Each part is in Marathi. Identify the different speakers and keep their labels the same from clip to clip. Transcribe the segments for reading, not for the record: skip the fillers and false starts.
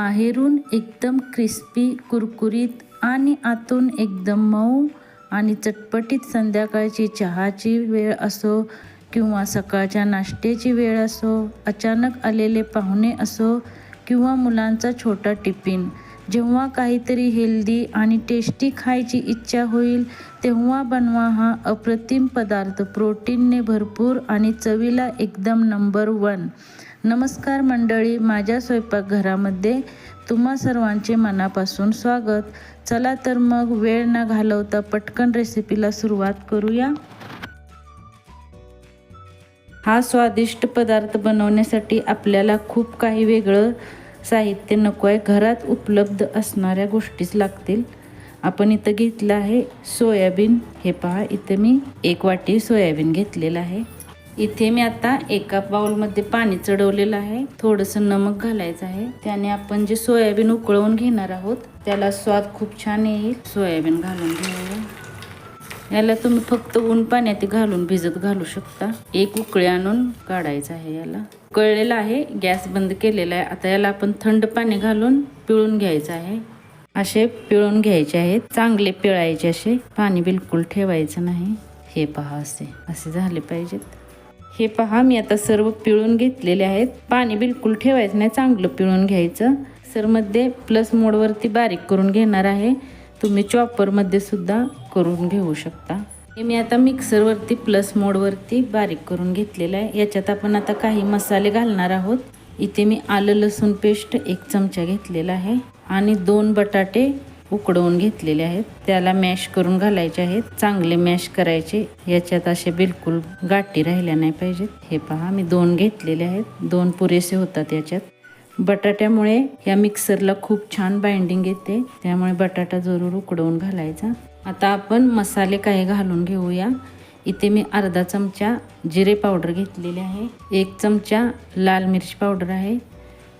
Speaker 1: बाहेरून एकदम क्रिस्पी कुरकुरीत आणि आतून एकदम मऊ आणि चटपटीत संध्याकाळची चहाची वेळ असो किंवा सकाळच्या नाश्त्याची वेळ असो, अचानक आलेले पाहुणे असो किंवा मुलांचा छोटा टिफिन, जेव्हा काहीतरी हेल्दी आणि टेस्टी खायची इच्छा होईल तेव्हा बनवा हा अप्रतिम पदार्थ, प्रोटीनने भरपूर आणि चवीला एकदम नंबर 1। नमस्कार मंडळी, माझ्या स्वयंपाकघरामध्ये तुम्हा सर्वांचे मनापासून स्वागत। चला तर मग वेळ न घालवता पटकन रेसिपीला सुरुवात करूया। हा स्वादिष्ट पदार्थ बनवण्यासाठी आपल्याला खूप काही वेगळं साहित्य नको आहे, घरात उपलब्ध असणाऱ्या गोष्टीच लागतील। आपण इथं घेतलं आहे सोयाबीन। हे पहा, इथे मी 1 वाटी सोयाबीन घेतलेलं आहे। इथे मी आता एका बाउलमध्ये पाणी चढवलेलं आहे, थोडंसं नमक घालायचं आहे, त्याने आपण जे सोयाबीन उकळवून घेणार आहोत त्याला स्वाद खूप छान येईल। सोयाबीन घालून घेऊया। याला तुम्ही फक्त ऊन पाण्यात घालून भिजत घालू शकता। एक उकळी आणून काढायचं आहे। याला उकळलेला आहे, गॅस बंद केलेला आहे। आता याला आपण थंड पाणी घालून पिळून घ्यायचं आहे। असे पिळून घ्यायचे आहेत, चांगले पिळायचे, असे पाणी बिलकुल ठेवायचं नाही। हे पहा, असे झाले पाहिजेत। हे पहा, मी आता सर्व पिळून घेतलेले आहेत। पाणी बिलकुल ठेवायचं नाही, चांगलं पिळून घ्यायचं। मिक्सरमध्ये प्लस मोडवरती बारीक करून घेणार आहे, तुम्ही चॉपरमध्ये सुद्धा करून घेऊ शकता। हे मी आता मिक्सरवरती प्लस मोडवरती बारीक करून घेतलेलं आहे। याच्यात आपण आता काही मसाले घालणार आहोत। इथे मी आलं लसूण पेस्ट 1 चमचा घेतलेला आहे आणि 2 बटाटे उकडवून घेतलेले आहेत, त्याला मॅश करून घालायचे आहेत, चांगले मॅश करायचे। याच्यात असे बिलकुल गाठी राहिल्या नाही पाहिजेत। हे पहा, मी 2 घेतलेले आहेत, 2 पुरेसे होतात याच्यात। बटाट्यामुळे या मिक्सरला खूप छान बाइंडिंग येते, त्यामुळे बटाटा जरूर उकडवून घालायचा। आता आपण मसाले काही घालून घेऊया। इथे मी अर्धा चमचा जिरे पावडर घेतलेले आहे, 1 चमचा लाल मिरची पावडर आहे,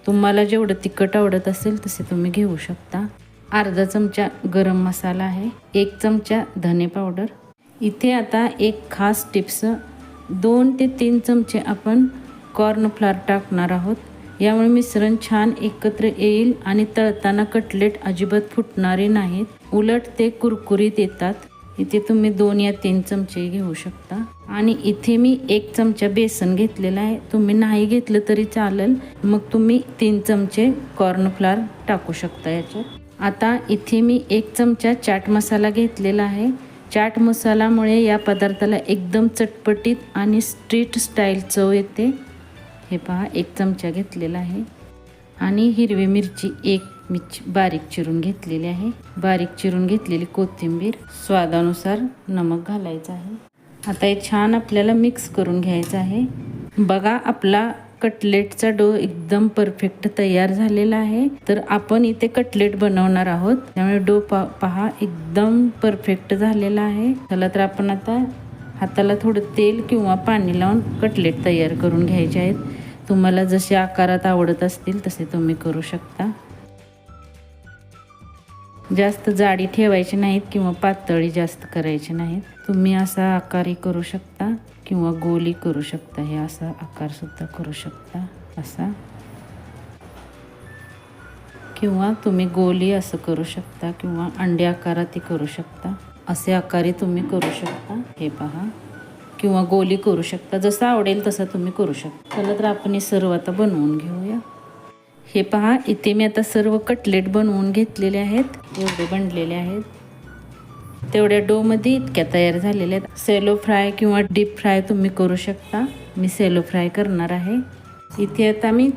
Speaker 1: तुम्हाला जेवढं तिखट आवडत असेल तसे तुम्ही घेऊ शकता। अर्धा चमचा गरम मसाला आहे, 1 चमचा धने पावडर। इथे आता एक खास टिप्स, 2 ते 3 चमचे आपण कॉर्नफ्लॉवर टाकणार आहोत। यामुळे मिश्रण छान एकत्र येईल आणि तळताना कटलेट अजिबात फुटणारे नाहीत, उलट ते कुरकुरीत येतात। इथे तुम्ही 2 या 3 चमचे घेऊ शकता। आणि इथे मी 1 चमचा बेसन घेतलेला आहे, तुम्ही नाही घेतलं तरी चालेल, मग तुम्ही 3 चमचे कॉर्नफ्लॉवर टाकू शकता याच्यात। आता इथे मी 1 चमचा चाट मसाला घेतलेला आहे। चाट मसाल्यामुळे या पदार्थाला एकदम चटपटीत आणि स्ट्रीट स्टाईल चव येते। हे पहा, 1 चमचा घेतलेला आहे आणि हिरवी मिरची 1 बारीक चिरून घेतलेली आहे, बारीक चिरून घेतलेली कोथिंबीर, स्वादानुसार नमक घालायचं आहे। आता हे छान आपल्याला मिक्स करून घ्यायचं आहे। बघा, आपला कटलेटचा डो एकदम परफेक्ट तयार झालेला आहे। तर आपण इथे कटलेट बनवणार आहोत, त्यामुळे डो पहा एकदम परफेक्ट झालेला आहे। चला तर आपण आता हाताला थोडं तेल किंवा पाणी लावून कटलेट तयार करून घ्यायचे आहेत। तुम्हाला जसे आकारात आवडत असतील तसे तुम्ही करू शकता। जास्त जाडी ठेवायची नाहीत किंवा पातळी जास्त करायची नाहीत, तुम्ही असा आकारही करू शकता किंवा गोली करू शकता। हे असा आकार सुद्धा करू शकता, असा, किंवा तुम्ही गोली असं करू शकता किंवा अंडे आकारातही करू शकता, असे आकारही तुम्ही करू शकता। हे पहा, किंवा गोली करू शकता, जसं आवडेल तसं तुम्ही करू शकता। चला तर आपण हे सर्व आता बनवून घेऊया। हे पहा, इथे मी आता सर्व कटलेट बनवून घेतलेले आहेत, एवढे बनलेले आहेत। तेवढ्या डोमध्ये इतक्या तयार झालेल्या आहेत। सेलो फ्राय किंवा डीप फ्राय तुम्ही करू शकता, मी सेलो फ्राय करणार आहे। इथे आता मी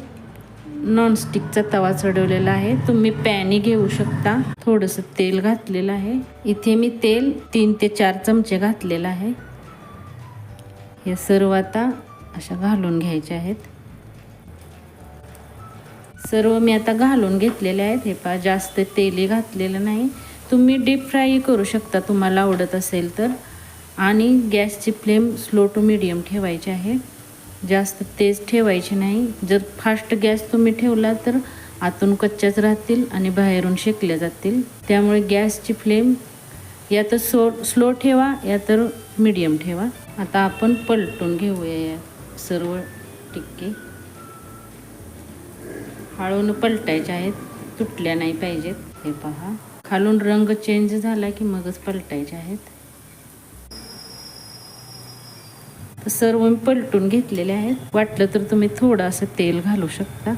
Speaker 1: नॉनस्टिकचा तवा चढवलेला आहे, तुम्ही पॅनही घेऊ शकता। थोडंसं तेल घातलेलं आहे, इथे मी तेल 3 ते 4 चमचे घातलेलं आहे। हे सर्व आता अशा घालून घ्यायचे आहेत। सर्व मी आता घालून घेतलेले आहेत। हे पहा, जास्त तेलही घातलेलं नाही, तुम्ही डीप फ्रायही करू शकता तुम्हाला आवडत असेल तर। आणि गॅसची फ्लेम स्लो टू मीडियम ठेवायची आहे, जास्त तेज ठेवायची नाही। जर फास्ट गॅस तुम्ही ठेवला तर आतून कच्च्याच राहतील आणि बाहेरून शेकल्या जातील, त्यामुळे गॅसची फ्लेम या तर स्लो ठेवा या तर मीडियम ठेवा। आता आपण पलटून घेऊया या सर्व टिक्के, हळून पलटायचे आहेत। तुटल्या नाही पाहिजेत. हे पहा, खालून रंग चेंज झाला की मगच पलटायचे आहेत. तर सर्व मी पलटून घेतलेले आहेत. वाटलं तर तुम्ही थोडंसं तेल घालू शकता,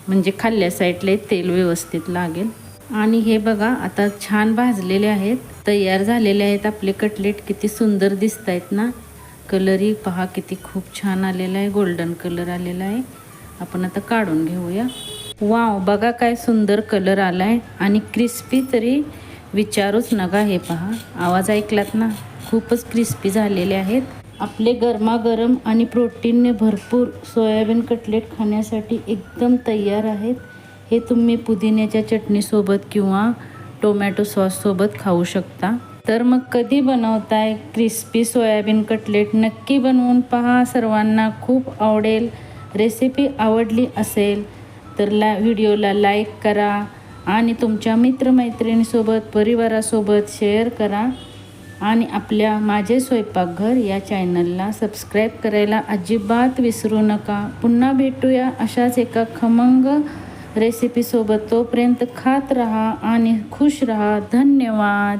Speaker 1: म्हणजे खाल्ल्या साईडला तेल व्यवस्थित लागेल. आणि हे बघा, आता छान भाजलेले आहेत, तयार झालेले आहेत आपले कटलेट. किती सुंदर दिसत आहेत ना. कलरही पहा किती खूप छान आलेला आहे, गोल्डन कलर आलेला आहे. आपण आता काढून घेऊया. वाव, बघा काय सुंदर कलर आला आहे आणि क्रिस्पी तरी विचारूच नका. हे पहा, आवाज ऐकलात ना, खूपच क्रिस्पी झालेले आहेत. आपले गरमागरम आणि प्रोटीनने भरपूर सोयाबीन कटलेट खाण्यासाठी एकदम तयार आहेत. हे तुम्ही पुदिन्याच्या चटणीसोबत किंवा टोमॅटो सॉससोबत खाऊ शकता. तर मग कधी बनवताय क्रिस्पी सोयाबीन कटलेट? नक्की बनवून पहा, सर्वांना खूप आवडेल. रेसिपी आवडली असेल तर व्हिडिओला लाईक करा आणि तुमच्या मित्रमैत्रिणीसोबत, परिवारासोबत शेअर करा. आणि आपल्या माझे स्वयंपाकघर या चॅनलला सबस्क्राईब करायला अजिबात विसरू नका. पुन्हा भेटूया अशाच एका खमंग रेसिपीसोबत. तोपर्यंत खात रहा आणि खुश रहा. धन्यवाद.